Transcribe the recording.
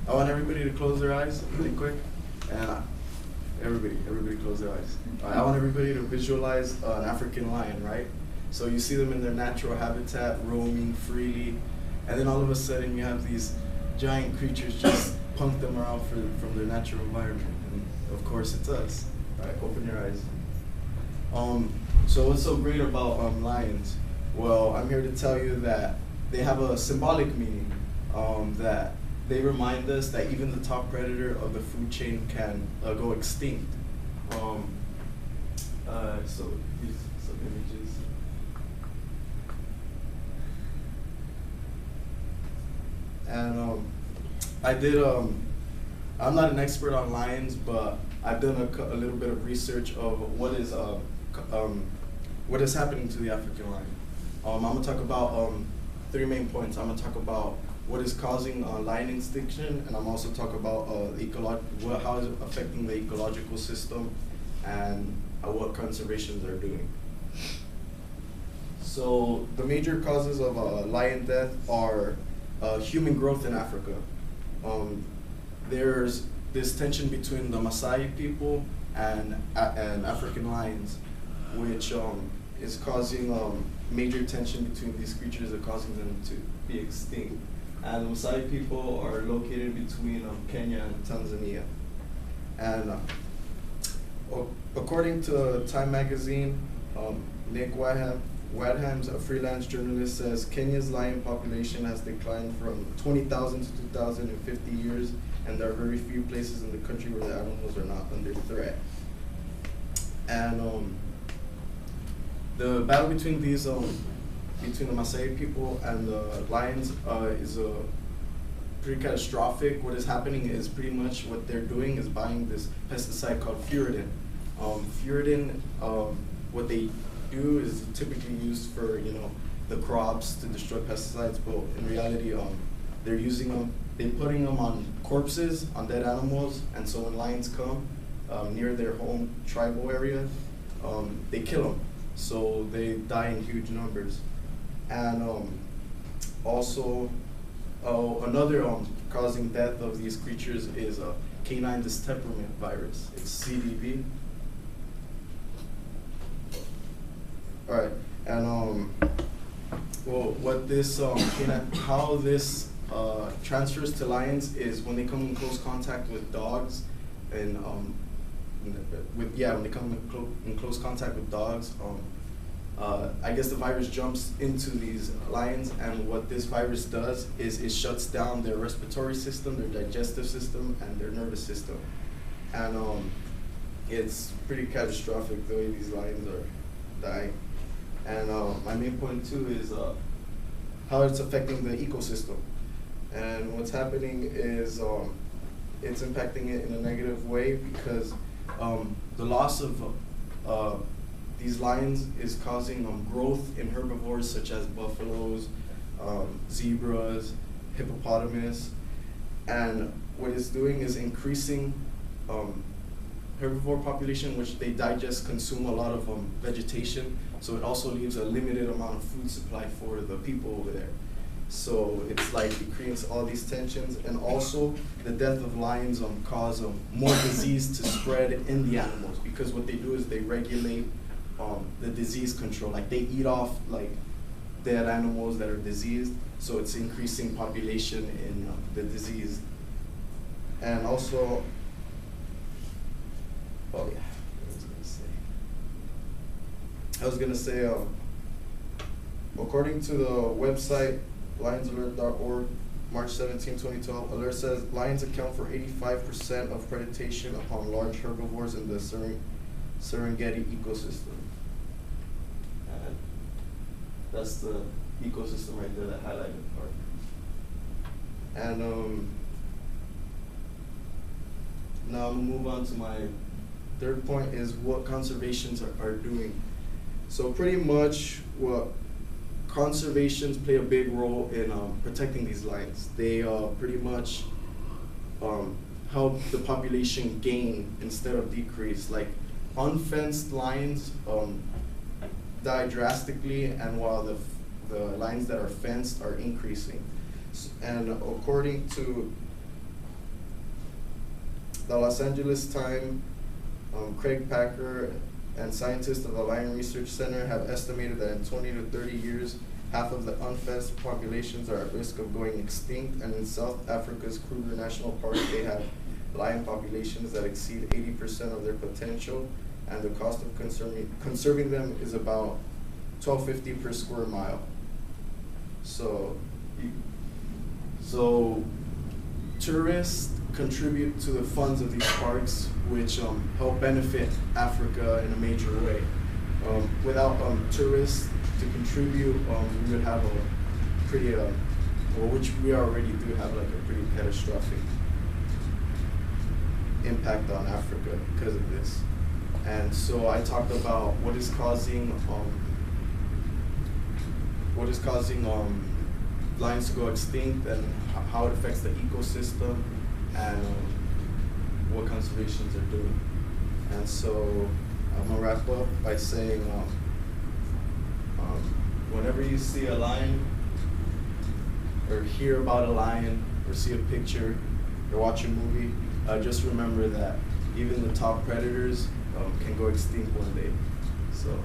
I want everybody to close their eyes really quick, and everybody close their eyes. I want everybody to visualize an African lion, right? So you see them in their natural habitat, roaming freely, and then all of a sudden you have these giant creatures just punk them around from their natural environment, and of course it's us. All right, open your eyes. So what's so great about lions? Well, I'm here to tell you that they have a symbolic meaning, that they remind us that even the top predator of the food chain can go extinct. So here's some images. And I'm not an expert on lions, but I've done a little bit of research of what is happening to the African lion. I'm gonna talk about 3 main points. I'm gonna talk about what is causing lion extinction, and I'm also talk about how is it affecting the ecological system, and what conservations are doing. So the major causes of lion death are human growth in Africa. There's this tension between the Maasai people and African lions, which is causing major tension between these creatures and causing them to be extinct. And the Maasai people are located between Kenya and Tanzania. And according to Time magazine, Nick Wadham's a freelance journalist, says Kenya's lion population has declined from 20,000 to 2,000 in 50 years, and there are very few places in the country where the animals are not under threat. And the battle between these, between the Maasai people and the lions is pretty catastrophic. What is happening is pretty much what they're doing is buying this pesticide called furidin. Furidin, what they do is typically used for the crops to destroy pesticides, but in reality they're using them, they're putting them on corpses, on dead animals, and so when lions come near their home tribal area, they kill them, so they die in huge numbers. And also another causing death of these creatures is canine distemperament virus. It's CDV. All right, and well, what this how this transfers to lions is when they come in close contact with dogs, and when they come in close contact with dogs, I guess the virus jumps into these lions, and what this virus does is it shuts down their respiratory system, their digestive system, and their nervous system, and it's pretty catastrophic the way these lions are dying. And my main point too is how it's affecting the ecosystem. And what's happening is it's impacting it in a negative way, because the loss of these lions is causing growth in herbivores such as buffaloes, zebras, hippopotamus, and what it's doing is increasing herbivore population, which they consume a lot of vegetation, so it also leaves a limited amount of food supply for the people over there. So it's like it creates all these tensions, and also the death of lions cause more disease to spread in the animals, because what they do is they regulate the disease control. Like they eat off like dead animals that are diseased, so it's increasing population in the disease. And also, oh yeah, I was gonna say, according to the website lionsalert.org, March 17, 2012, alert says lions account for 85% of predation upon large herbivores in the Serengeti ecosystem. And that's the ecosystem right there, that highlighted part. And now I'm gonna move on to my third point, is what conservations are doing. So pretty much what conservations play a big role in protecting these lions. They pretty much help the population gain instead of decrease. Like unfenced lions die drastically, and while the lions that are fenced are increasing. And according to the Los Angeles Times, Craig Packer, and scientists of the Lion Research Center have estimated that in 20 to 30 years, half of the unfenced populations are at risk of going extinct, and in South Africa's Kruger National Park, they have lion populations that exceed 80% of their potential, and the cost of conserving them is about $12.50 per square mile. So tourists contribute to the funds of these parks, which help benefit Africa in a major way. Without tourists to contribute, we would have a pretty, which we already do have, like a pretty catastrophic impact on Africa because of this. And so I talked about what is causing lions to go extinct and how it affects the ecosystem and what conservations are doing. And so I'm gonna wrap up by saying, whenever you see a lion or hear about a lion or see a picture or watch a movie, just remember that even the top predators can go extinct one day. So.